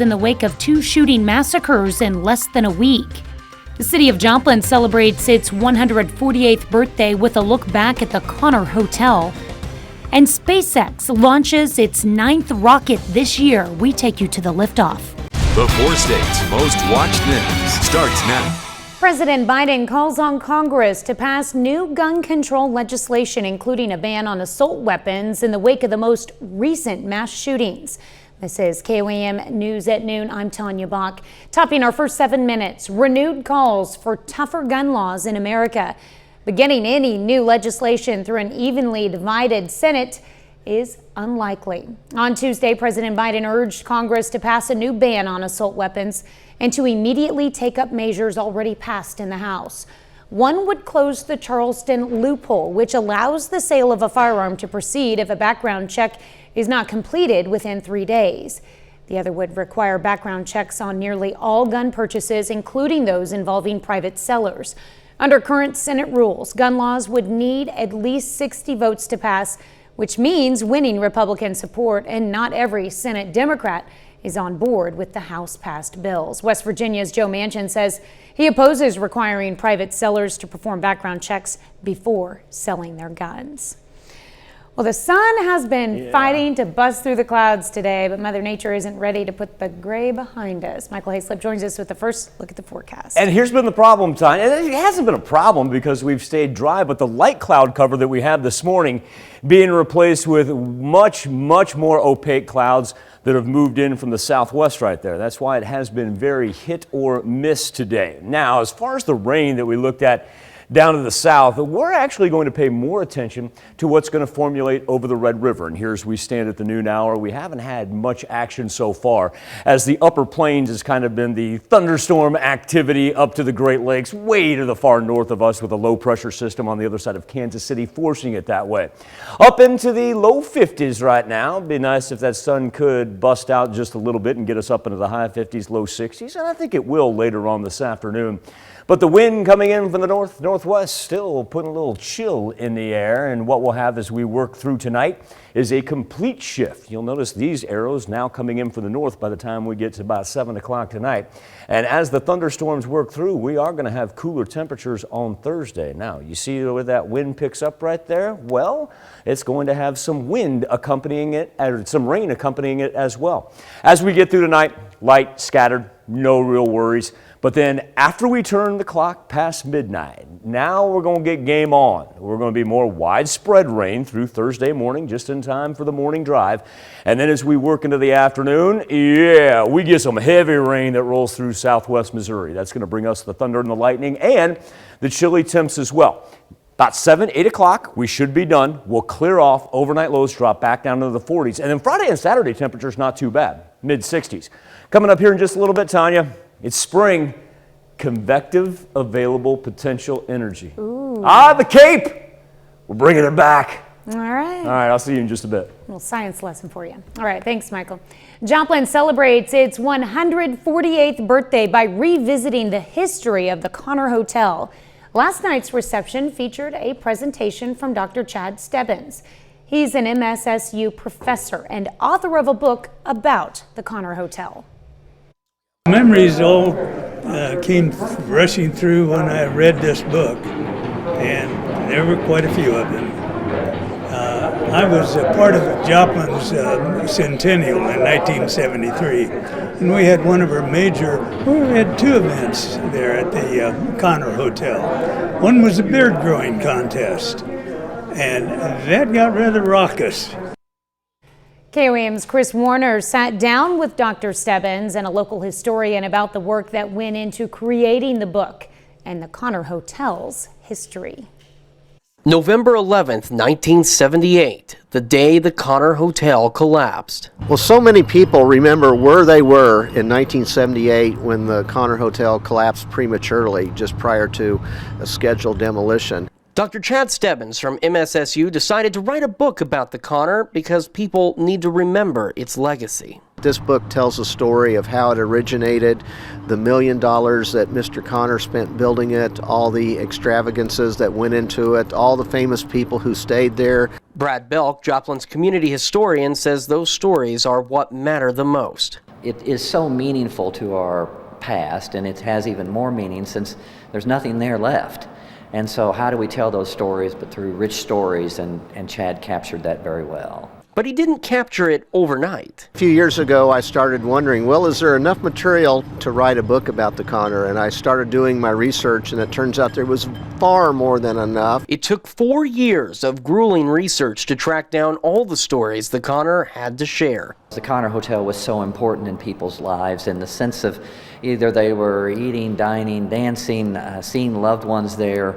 in the wake of 2 shooting massacres in less than a week. The city of Joplin celebrates its 148th birthday with a look back at the Connor Hotel. And SpaceX launches its 9th rocket this year. We take you to the liftoff. The 4 states' most watched news starts now. President Biden calls on Congress to pass new gun control legislation, including a ban on assault weapons in the wake of the most recent mass shootings. This is KOAM News at Noon. I'm Tanya Bach. Topping our first 7 minutes, renewed calls for tougher gun laws in America. But getting any new legislation through an evenly divided Senate is unlikely. On Tuesday, President Biden urged Congress to pass a new ban on assault weapons and to immediately take up measures already passed in the House. One would close the Charleston loophole, which allows the sale of a firearm to proceed if a background check is not completed within 3 days. The other would require background checks on nearly all gun purchases, including those involving private sellers. Under current Senate rules, gun laws would need at least 60 votes to pass, which means winning Republican support, and not every Senate Democrat is on board with the House-passed bills. West Virginia's Joe Manchin says he opposes requiring private sellers to perform background checks before selling their guns. Well, the sun has been fighting to bust through the clouds today, but Mother Nature isn't ready to put the gray behind us. Michael Hayslip joins us with the first look at the forecast. And here's been the problem, Tanya. It hasn't been a problem because we've stayed dry, but the light cloud cover that we have this morning being replaced with much more opaque clouds that have moved in from the southwest right there. That's why it has been very hit or miss today. Now, as far as the rain that we looked at down to the south, we're actually going to pay more attention to what's going to formulate over the Red River. And here as we stand at the noon hour, we haven't had much action so far, as the upper plains has kind of been the thunderstorm activity up to the Great Lakes, way to the far north of us, with a low pressure system on the other side of Kansas City forcing it that way. Up into the low 50s right now. It'd be nice if that sun could bust out just a little bit and get us up into the high 50s, low 60s, and I think it will later on this afternoon. But the wind coming in from the northwest still putting a little chill in the air, and what we'll have as we work through tonight is a complete shift. You'll notice these arrows now coming in from the north by the time we get to about 7 o'clock tonight. And as the thunderstorms work through, we are going to have cooler temperatures on Thursday. Now, you see where that wind picks up right there? Well, it's going to have some wind accompanying it, or some rain accompanying it as well. As we get through tonight, light, scattered, no real worries. But then after we turn the clock past midnight, now we're going to get game on. We're going to be more widespread rain through Thursday morning, just in time for the morning drive. And then as we work into the afternoon, we get some heavy rain that rolls through southwest Missouri. That's going to bring us the thunder and the lightning and the chilly temps as well. About 7, 8 o'clock, we should be done. We'll clear off. Overnight lows drop back down into the 40s. And then Friday and Saturday temperatures not too bad, mid-60s. Coming up here in just a little bit, Tanya, it's spring. Convective available potential energy. Ooh. The Cape! We're bringing it back. All right. All right, I'll see you in just a bit. A little science lesson for you. All right, thanks, Michael. Joplin celebrates its 148th birthday by revisiting the history of the Connor Hotel. Last night's reception featured a presentation from Dr. Chad Stebbins. He's an MSSU professor and author of a book about the Connor Hotel. Memories all came rushing through when I read this book, and there were quite a few of them. I was a part of Joplin's centennial in 1973, and we had one of our we had 2 events there at the Connor Hotel. One was a beard growing contest, and that got rather raucous. KOAM's Chris Warner sat down with Dr. Stebbins and a local historian about the work that went into creating the book and the Connor Hotel's history. November 11th, 1978, the day the Connor Hotel collapsed. Well, so many people remember where they were in 1978 when the Connor Hotel collapsed prematurely just prior to a scheduled demolition. Dr. Chad Stebbins from MSSU decided to write a book about the Connor because people need to remember its legacy. This book tells the story of how it originated, the $1 million that Mr. Connor spent building it, all the extravagances that went into it, all the famous people who stayed there. Brad Belk, Joplin's community historian, says those stories are what matter the most. it is so meaningful to our past, and it has even more meaning since there's nothing there left. And so how do we tell those stories but through rich stories, and Chad captured that very well. But he didn't capture it overnight. A few years ago, I started wondering, well, is there enough material to write a book about the Connor? And I started doing my research, and it turns out there was far more than enough. It took 4 years of grueling research to track down all the stories the Connor had to share. The Connor Hotel was so important in people's lives in the sense of either they were eating, dining, dancing, seeing loved ones there.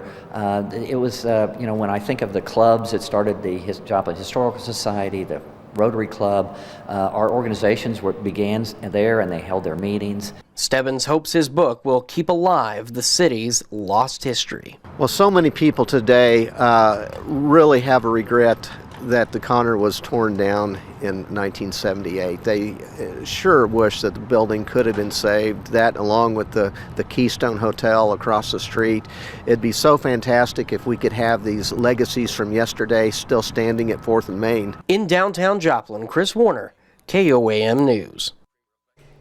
It was, when I think of the clubs, it started the Joplin Historical Society, the Rotary Club. Our organizations began there, and they held their meetings. Stebbins hopes his book will keep alive the city's lost history. Well, so many people today really have a regret that the Connor was torn down in 1978. They sure wish that the building could have been saved, that along with the Keystone Hotel across the street. It'd be so fantastic if we could have these legacies from yesterday still standing at 4th and Main. In downtown Joplin, Chris Warner, KOAM News.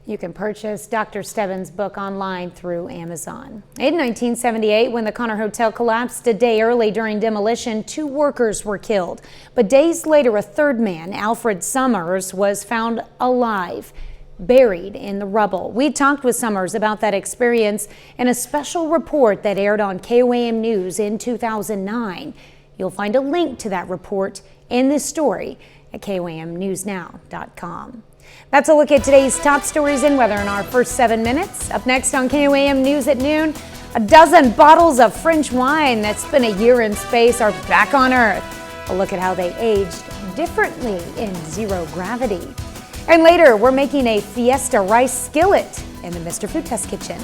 You can purchase Dr. Stebbins' book online through Amazon. In 1978, when the Connor Hotel collapsed a day early during demolition, 2 workers were killed. But days later, a third man, Alfred Summers, was found alive, buried in the rubble. We talked with Summers about that experience in a special report that aired on KOAM News in 2009. You'll find a link to that report in this story at KOAMnewsnow.com. That's a look at today's top stories and weather in our first 7 minutes. Up next on KOAM News at noon, a dozen bottles of French wine that spent a year in space are back on Earth. A look at how they aged differently in zero gravity. And later, we're making a Fiesta rice skillet in the Mr. Food Test Kitchen.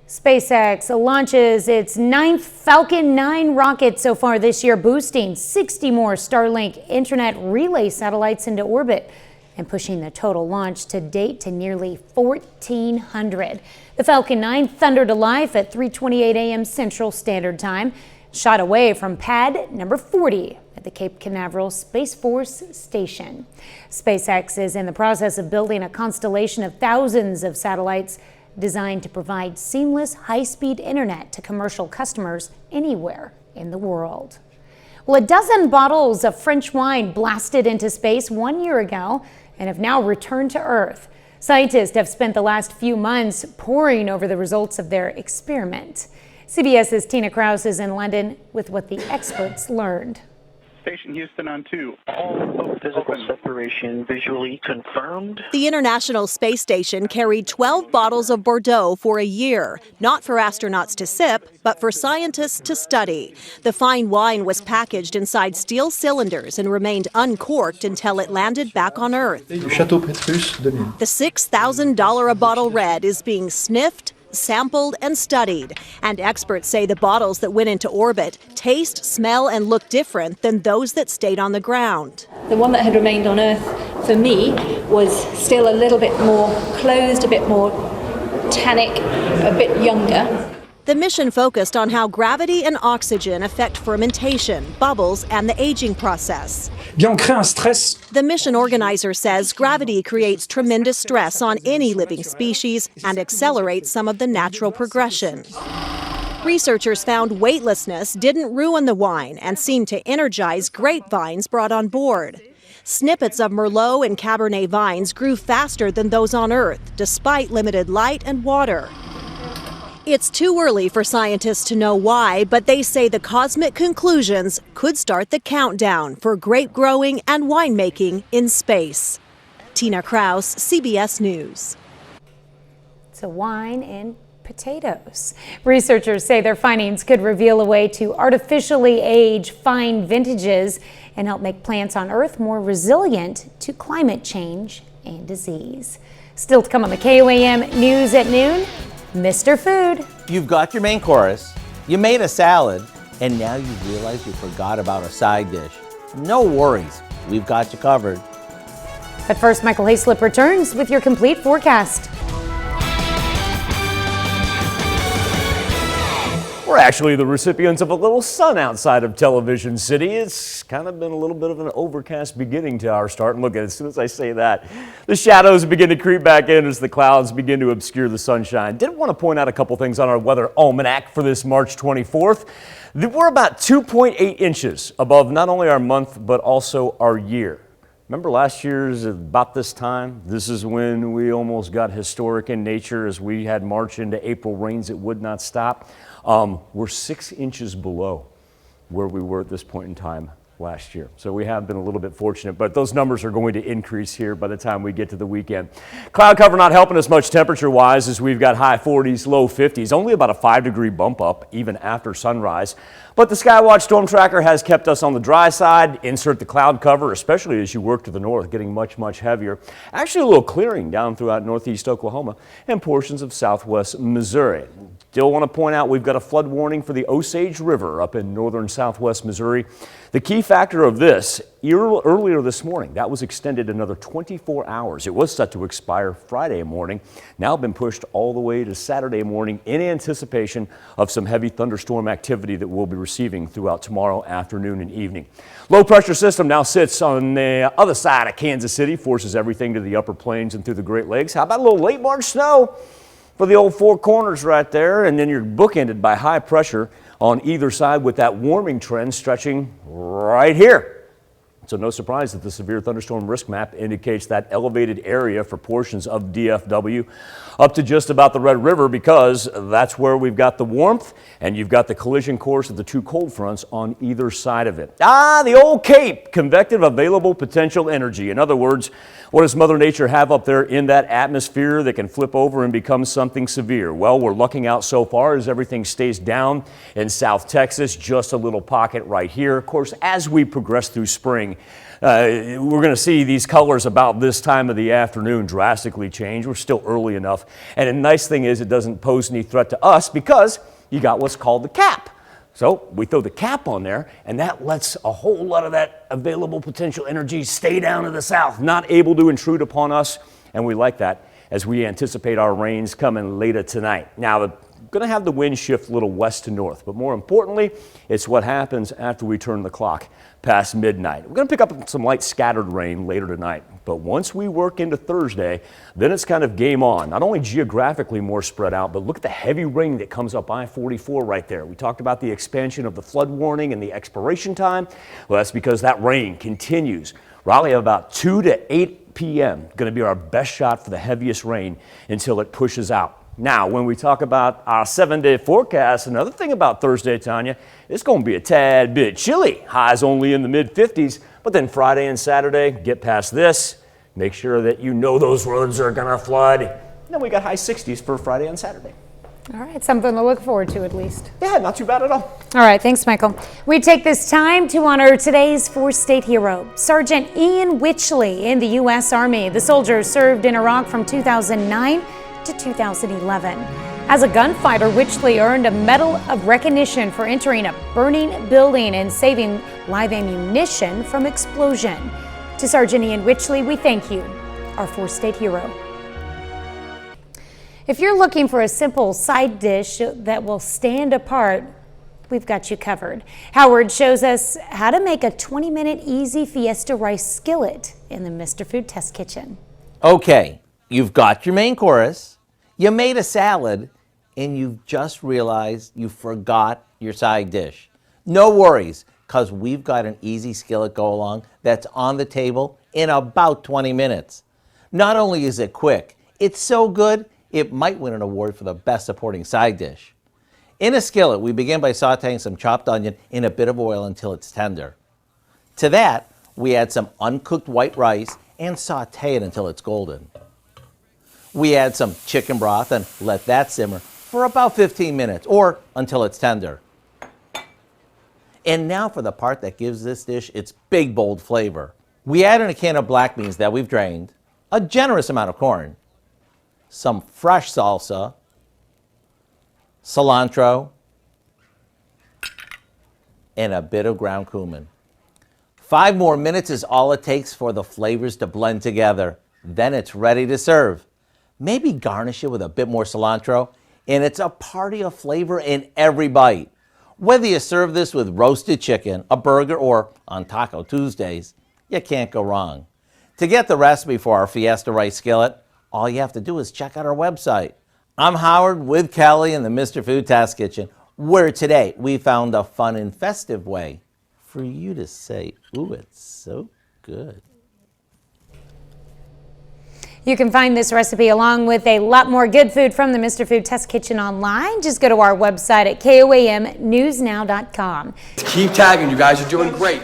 SpaceX launches its 9th Falcon 9 rocket so far this year, boosting 60 more Starlink internet relay satellites into orbit and pushing the total launch to date to nearly 1,400. The Falcon 9 thundered to life at 3:28 a.m. Central Standard Time, shot away from pad number 40 at the Cape Canaveral Space Force Station. SpaceX is in the process of building a constellation of thousands of satellites designed to provide seamless, high-speed internet to commercial customers anywhere in the world. Well, a dozen bottles of French wine blasted into space 1 year ago and have now returned to Earth. Scientists have spent the last few months poring over the results of their experiment. CBS's Tina Krause is in London with what the experts learned. Station Houston on 2. All physical separation visually confirmed. The International Space Station carried 12 bottles of Bordeaux for a year, not for astronauts to sip, but for scientists to study. The fine wine was packaged inside steel cylinders and remained uncorked until it landed back on Earth. The $6,000 a bottle red is being sniffed, sampled and studied, and experts say the bottles that went into orbit taste, smell and look different than those that stayed on the ground. The one that had remained on Earth for me was still a little bit more closed, a bit more tannic, a bit younger. The mission focused on how gravity and oxygen affect fermentation, bubbles, and the aging process. The mission organizer says gravity creates tremendous stress on any living species and accelerates some of the natural progression. Researchers found weightlessness didn't ruin the wine and seemed to energize grapevines brought on board. Snippets of Merlot and Cabernet vines grew faster than those on Earth, despite limited light and water. It's too early for scientists to know why, but they say the cosmic conclusions could start the countdown for grape growing and winemaking in space. Tina Krause, CBS News. So wine and potatoes. Researchers say their findings could reveal a way to artificially age fine vintages and help make plants on Earth more resilient to climate change and disease. Still to come on the KOAM News at noon. Mr. Food. You've got your main course, you made a salad, and now you realize you forgot about a side dish. No worries, we've got you covered. But first, Michael Hayslip returns with your complete forecast. We're actually the recipients of a little sun outside of Television City. It's kind of been a little bit of an overcast beginning to our start. And look, as soon as I say that, the shadows begin to creep back in as the clouds begin to obscure the sunshine. Did want to point out a couple things on our weather almanac for this March 24th. We're about 2.8 inches above not only our month, but also our year. Remember last year's about this time? This is when we almost got historic in nature as we had March into April rains that would not stop. We're 6 inches below where we were at this point in time last year. So we have been a little bit fortunate, but those numbers are going to increase here by the time we get to the weekend. Cloud cover not helping us much temperature-wise as we've got high 40s, low 50s, only about a 5-degree bump up even after sunrise. But the Skywatch Storm Tracker has kept us on the dry side. Insert the cloud cover, especially as you work to the north, getting much, much heavier. Actually, a little clearing down throughout northeast Oklahoma and portions of southwest Missouri. Still want to point out we've got a flood warning for the Osage River up in northern southwest Missouri. The key factor of this, earlier this morning, that was extended another 24 hours. It was set to expire Friday morning, now been pushed all the way to Saturday morning in anticipation of some heavy thunderstorm activity that we'll be receiving throughout tomorrow afternoon and evening. Low pressure system now sits on the other side of Kansas City, forces everything to the upper plains and through the Great Lakes. How about a little late March snow for the old Four Corners right there, and then you're bookended by high pressure on either side with that warming trend stretching right here. So no surprise that the severe thunderstorm risk map indicates that elevated area for portions of DFW up to just about the Red River, because that's where we've got the warmth and you've got the collision course of the two cold fronts on either side of it. The old CAPE, convective available potential energy. In other words, what does Mother Nature have up there in that atmosphere that can flip over and become something severe? Well, we're lucking out so far as everything stays down in South Texas, just a little pocket right here. Of course, as we progress through spring, we're going to see these colors about this time of the afternoon drastically change. We're still early enough. And the nice thing is it doesn't pose any threat to us because you got what's called the cap. So we throw the cap on there, and that lets a whole lot of that available potential energy stay down to the south, not able to intrude upon us. And we like that as we anticipate our rains coming later tonight. Now, we're going to have the wind shift a little west to north, but more importantly, it's what happens after we turn the clock past midnight. We're going to pick up some light scattered rain later tonight, but once we work into Thursday, then it's kind of game on. Not only geographically more spread out, but look at the heavy rain that comes up I-44 right there. We talked about the expansion of the flood warning and the expiration time. Well, that's because that rain continues. Raleigh about 2 to 8 p.m. going to be our best shot for the heaviest rain until it pushes out. Now, when we talk about our 7-day forecast, another thing about Thursday, Tanya, it's going to be a tad bit chilly. Highs only in the mid-50s, but then Friday and Saturday, get past this, make sure that you know those roads are going to flood. And then we got high 60s for Friday and Saturday. All right, something to look forward to at least. Yeah, not too bad at all. All right, thanks, Michael. We take this time to honor today's four-state hero, Sergeant Ian Witchley in the U.S. Army. The soldier served in Iraq from 2009 to 2011. As a gunfighter, Witchley earned a Medal of Recognition for entering a burning building and saving live ammunition from explosion. To Sergeant Ian Witchley, we thank you, our four-state hero. If you're looking for a simple side dish that will stand apart, we've got you covered. Howard shows us how to make a 20-minute easy Fiesta rice skillet in the Mr. Food Test Kitchen. Okay, you've got your main course, you made a salad, and you've just realized you forgot your side dish. No worries, because we've got an easy skillet go-along that's on the table in about 20 minutes. Not only is it quick, it's so good, it might win an award for the best supporting side dish. In a skillet, we begin by sauteing some chopped onion in a bit of oil until it's tender. To that, we add some uncooked white rice and saute it until it's golden. We add some chicken broth and let that simmer for about 15 minutes or until it's tender. And now for the part that gives this dish its big, bold flavor. We add in a can of black beans that we've drained, a generous amount of corn, some fresh salsa, cilantro, and a bit of ground cumin. 5 more minutes is all it takes for the flavors to blend together. Then it's ready to serve. Maybe garnish it with a bit more cilantro. and it's a party of flavor in every bite. Whether you serve this with roasted chicken, a burger, or on Taco Tuesdays, you can't go wrong. To get the recipe for our Fiesta Rice Skillet, all you have to do is check out our website. I'm Howard with Kelly in the Mr. Food Test Kitchen, where today we found a fun and festive way for you to say, ooh, it's so good. You can find this recipe along with a lot more good food from the Mr. Food Test Kitchen online. Just go to our website at KOAMnewsnow.com. Keep tagging, you guys are doing great.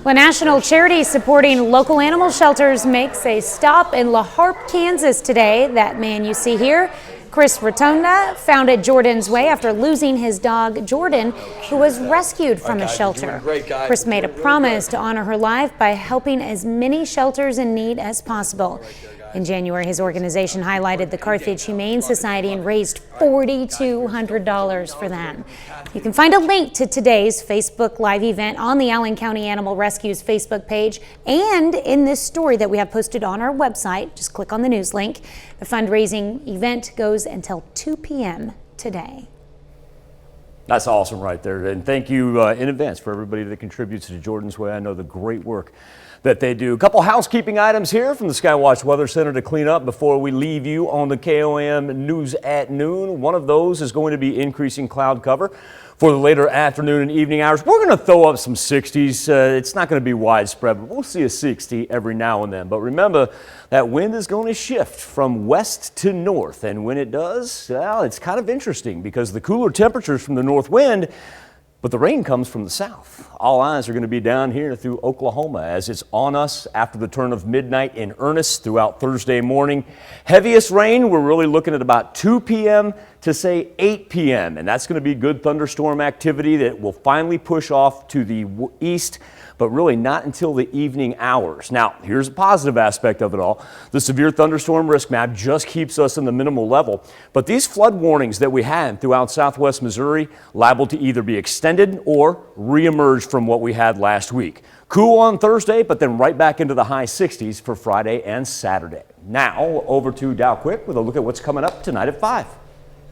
Well, national charity supporting local animal shelters makes a stop in La Harpe, Kansas today. That man you see here, Chris Rotonda, founded Jordan's Way after losing his dog, Jordan, who was rescued from a shelter. Chris made a promise to honor her life by helping as many shelters in need as possible. In January, his organization highlighted the Carthage Humane Society and raised $4,200 for them. You can find a link to today's Facebook Live event on the Allen County Animal Rescue's Facebook page and in this story that we have posted on our website. Just click on the news link. The fundraising event goes until 2 p.m. today. That's awesome right there. And thank you in advance for everybody that contributes to Jordan's Way. I know the great work that they do. A couple housekeeping items here from the Skywatch Weather Center to clean up before we leave you on the KOAM News at Noon. One of those is going to be increasing cloud cover for the later afternoon and evening hours. We're going to throw up some 60s. It's not going to be widespread, but we'll see a 60 every now and then. But remember, that wind is going to shift from west to north. And when it does, well, it's kind of interesting because the cooler temperatures from the north wind, but the rain comes from the south. All eyes are going to be down here through Oklahoma as it's on us after the turn of midnight in earnest throughout Thursday morning. Heaviest rain, we're really looking at about 2 p.m. to say 8 p.m. And that's going to be good thunderstorm activity that will finally push off to the east, but really not until the evening hours. Now, here's a positive aspect of it all. The severe thunderstorm risk map just keeps us in the minimal level, but these flood warnings that we had throughout southwest Missouri liable to either be extended or reemerge from what we had last week. Cool on Thursday, but then right back into the high 60s for Friday and Saturday. Now, over to Dow Quick with a look at what's coming up tonight at 5.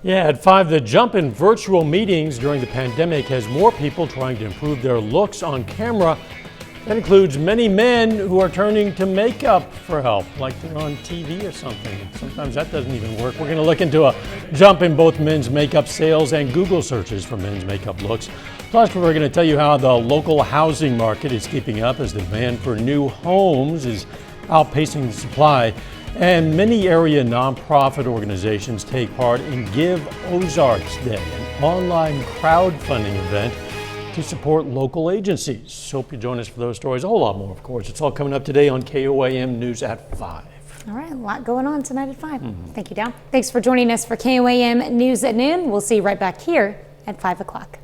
Yeah, at 5, the jump in virtual meetings during the pandemic has more people trying to improve their looks on camera. That includes many men who are turning to makeup for help, like they're on TV or something. Sometimes that doesn't even work. We're going to look into a jump in both men's makeup sales and Google searches for men's makeup looks. Plus, we're going to tell you how the local housing market is keeping up as the demand for new homes is outpacing the supply. And many area nonprofit organizations take part in Give Ozarks Day, an online crowdfunding event to support local agencies. Hope you join us for those stories. A whole lot more, of course. It's all coming up today on KOAM News at 5. All right, a lot going on tonight at 5. Thank you, Dow. Thanks for joining us for KOAM News at Noon. We'll see you right back here at 5 o'clock.